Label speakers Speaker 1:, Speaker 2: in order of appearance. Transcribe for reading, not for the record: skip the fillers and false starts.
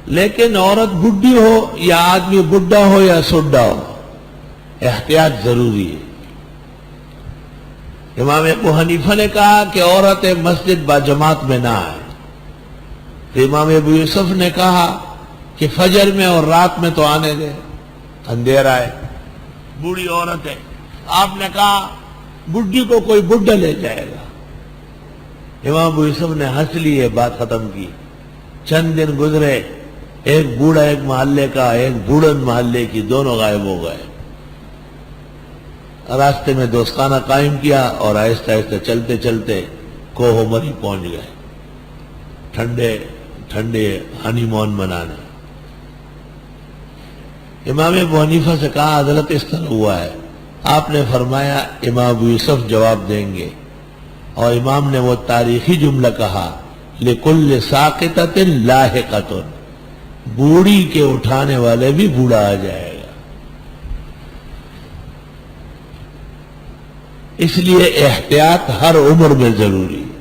Speaker 1: لیکن عورت بڈھی ہو یا آدمی بڈھا ہو یا سڈا ہو، احتیاط ضروری ہے۔ امام ابو حنیفہ نے کہا کہ عورت مسجد باجماعت میں نہ آئے، تو امام ابو یوسف نے کہا کہ فجر میں اور رات میں تو آنے دے، اندھیرا ہے، بوڑھی عورت ہے۔ آپ نے کہا بڈھی کو کوئی بڈھا لے جائے گا۔ امام ابو یوسف نے ہنس لی، یہ بات ختم کی۔ چند دن گزرے، ایک بوڑھا ایک محلے کا، ایک بوڑھن محلے کی، دونوں غائب ہو گئے۔ راستے میں دوستانہ قائم کیا اور آہستہ آہستہ چلتے چلتے کوہ مری پہنچ گئے، ٹھنڈے ٹھنڈے ہنی مون منانے۔ امام ابو حنیفہ سے کہا حضرت اس طرح ہوا ہے۔ آپ نے فرمایا امام ابو یوسف جواب دیں گے، اور امام نے وہ تاریخی جملہ کہا لِكُلِّ سَاقِطَةٍ لَاحِقَةٌ، بوڑھی کے اٹھانے والے بھی بوڑھا آ جائے گا۔ اس لیے احتیاط ہر عمر میں ضروری ہے۔